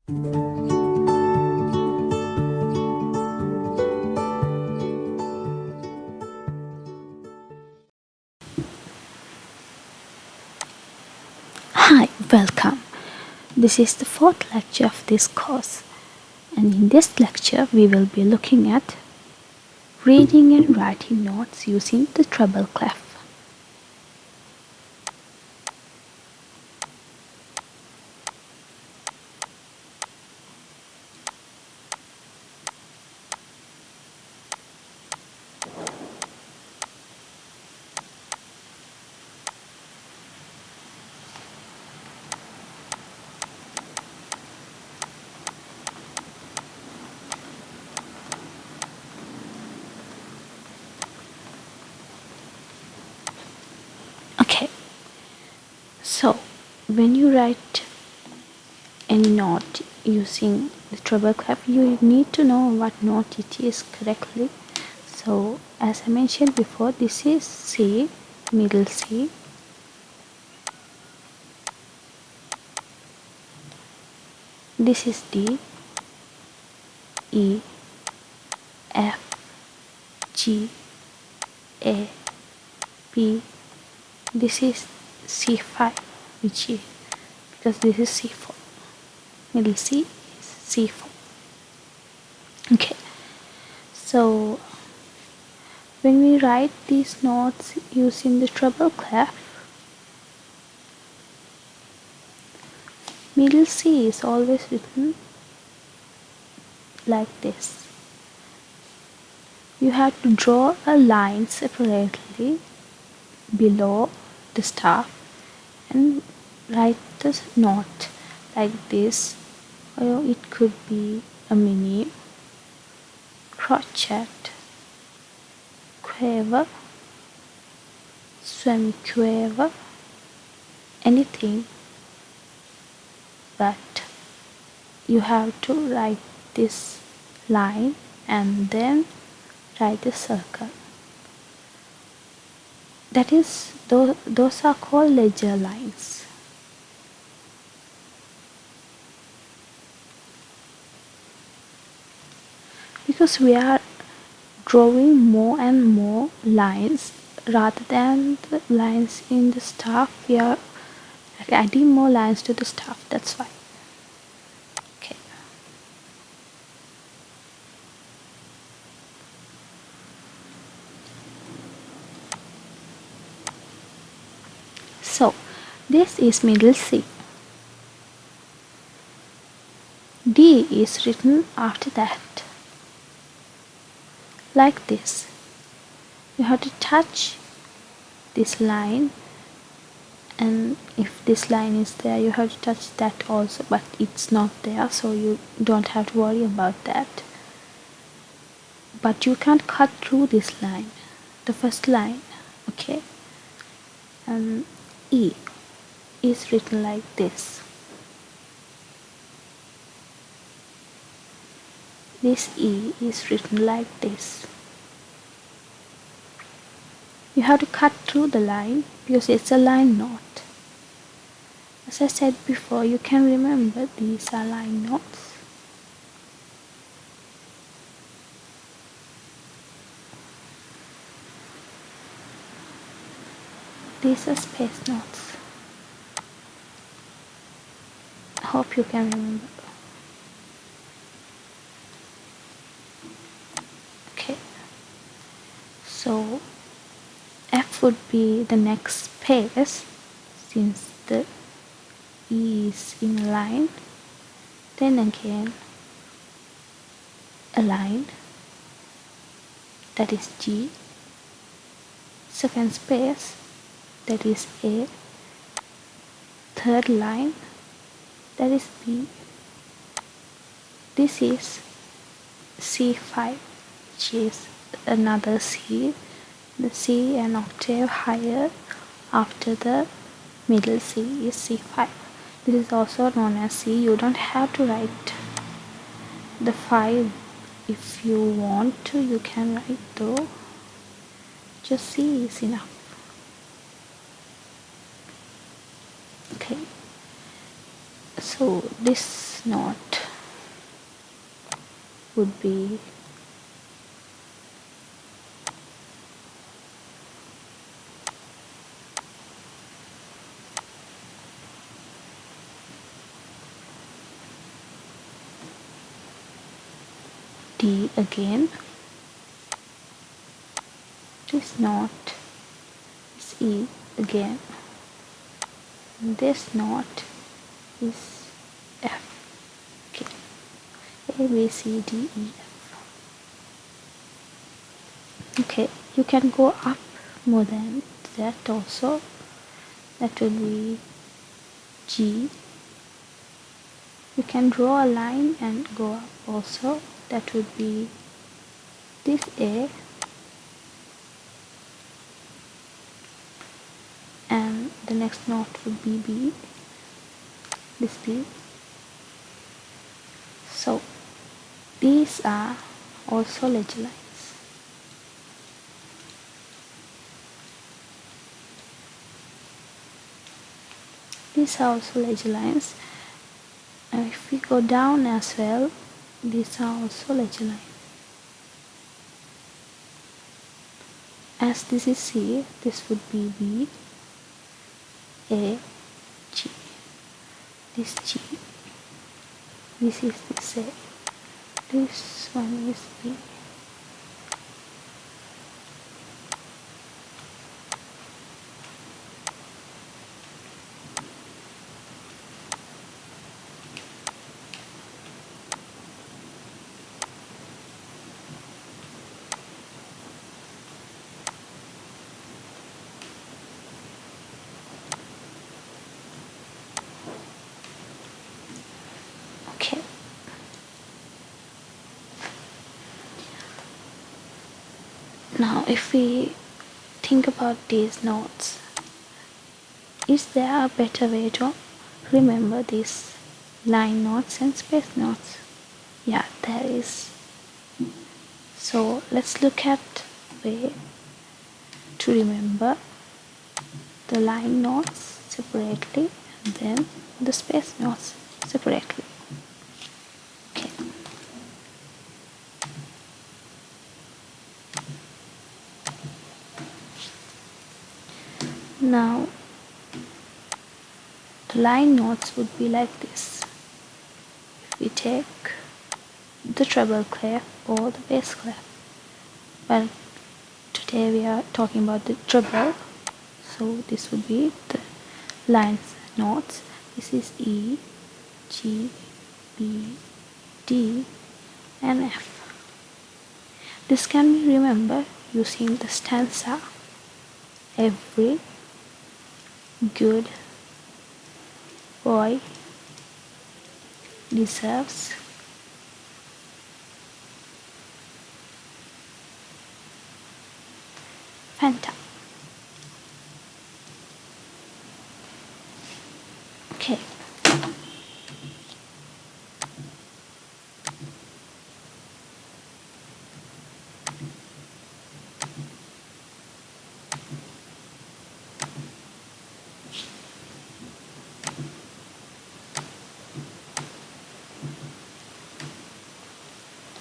Hi, welcome. This is the fourth lecture of this course, and in this lecture we will be looking at reading and writing notes using the treble clef. Okay, so when you write any note using the treble clef, you need to know what note it is correctly. So as I mentioned before, this is C, middle C. This is D, E, F, G, A, B. This is C5, which is because this is C4. Middle C is C4. Okay, so when we write these notes using the treble clef, middle C is always written like this. You have to draw a line separately below the staff and write the note like this, or it could be a mini, crochet, quaver, semiquaver, anything, but you have to write this line and then write the circle. That is, those are called ledger lines. Because we are drawing more and more lines rather than the lines in the staff, we are adding more lines to the staff, that's why. Okay. So this is middle C. D is written after that, like this. You have to touch this line, and if this line is there, you have to touch that also, but it's not there, so you don't have to worry about that. But you can't cut through this line, the first line. Okay, and E is written like this. This E is written like this. You have to cut through the line because it's a line note. As I said before, you can remember these are line notes. These are space notes. I hope you can remember. Okay, so F would be the next space since the E is in a line. Then again a line, that is G. Second space, that is A. Third line, that is B. This is C5, which is another C. The C an octave higher after the middle C is C5. This is also known as C. You don't have to write the 5. If you want to, you can write though. Just C is enough. Okay, so this note would be D again. This note is E again. And this note is F. Okay. A, B, C, D, E, F. Okay, you can go up more than that also. That will be G. You can draw a line and go up also. That would be this A, and the next note would be B, this B. So these are also ledger lines. These are also ledger lines. And if we go down as well, these are also ledger lines. As this is C, this would be B, A, G. This G. This is this A. This one is B. Okay. Now if we think about these notes, is there a better way to remember these line notes and space notes? Yeah, there is. So let's look at way to remember the line notes separately and then the space notes separately. Okay. Now the line notes would be like this. If we take the treble clef or the bass clef, well, today we are talking about the treble, so this would be the lines notes. This is E, G, B, D and F. This can be remembered using the stanza. Every good boy deserves Fanta. Okay.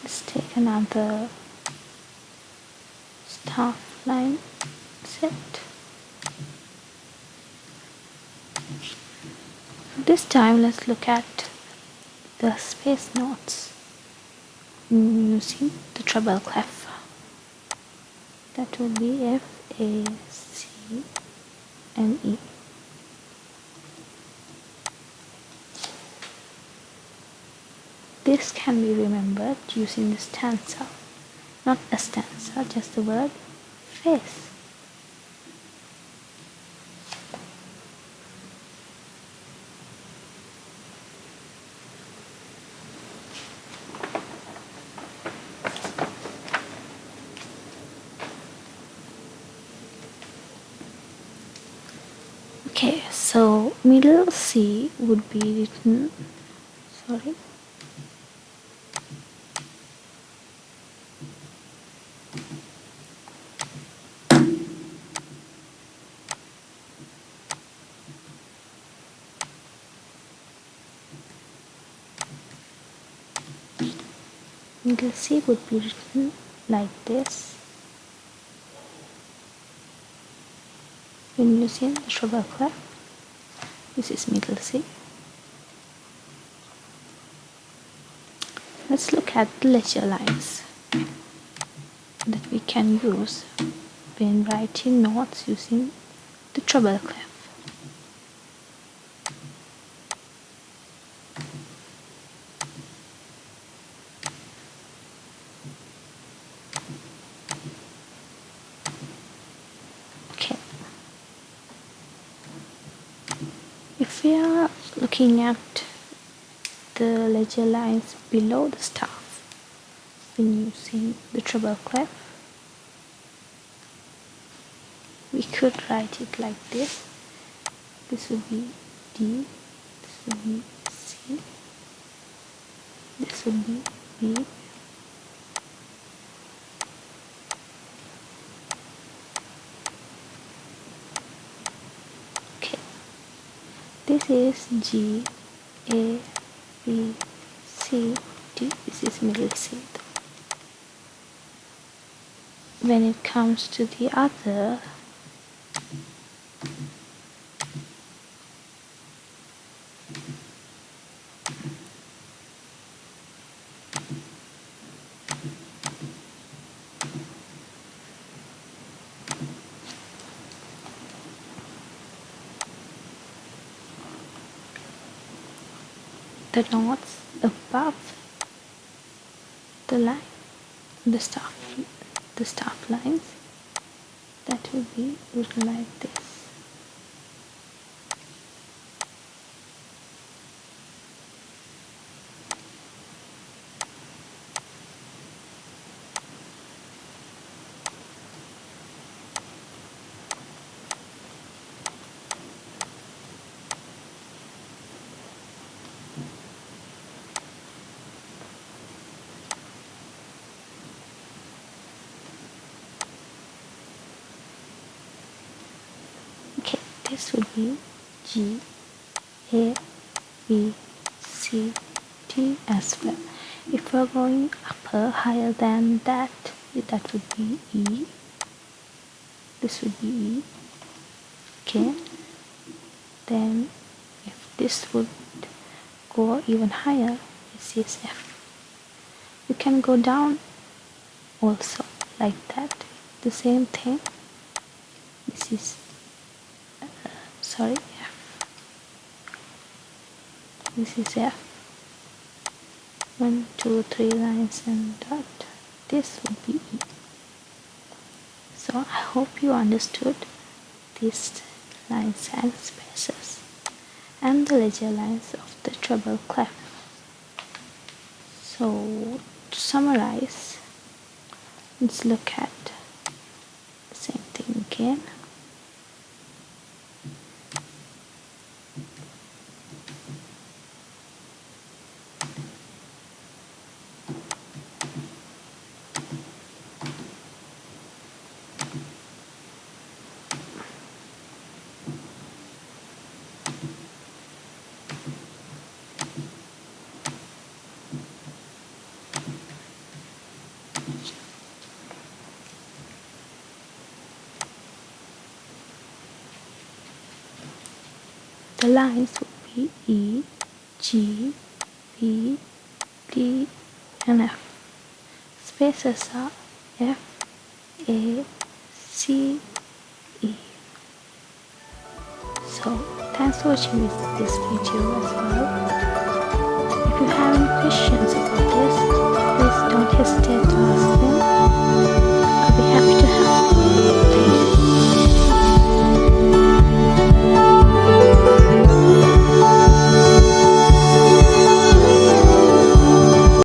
Let's take another staff line set. This time let's look at the space notes using the treble clef. That will be F, A, C and E. This can be remembered using the stanza, not a stanza, just the word face. Okay, so middle C would be written, sorry, Middle C would be written like this when using the treble clef. This is middle C. Let's look at the ledger lines that we can use when writing notes using the treble clef. Okay. If we are looking at the ledger lines below the staff when using the treble clef, we could write it like this. This would be D, this would be C, this would be B, okay. This is G, A, B, C, D. This is middle C. When it comes to the other, the notes above the line, the staff lines, that will be written like this. Okay, this would be G, A, B, C, D as well. If we're going upper, higher than that, that would be E. This would be E. Okay. Then if this would go even higher, this is F. You can go down also like that. The same thing. This is F. This is F. 1, 2, 3 lines and dot. This would be E. So I hope you understood these lines and spaces and the ledger lines of the treble clef. So to summarize, let's look at the same thing again. The lines would be E, G, B, D, and F. Spaces are F, A, C, E. So, thanks for watching this video as well. If you have any questions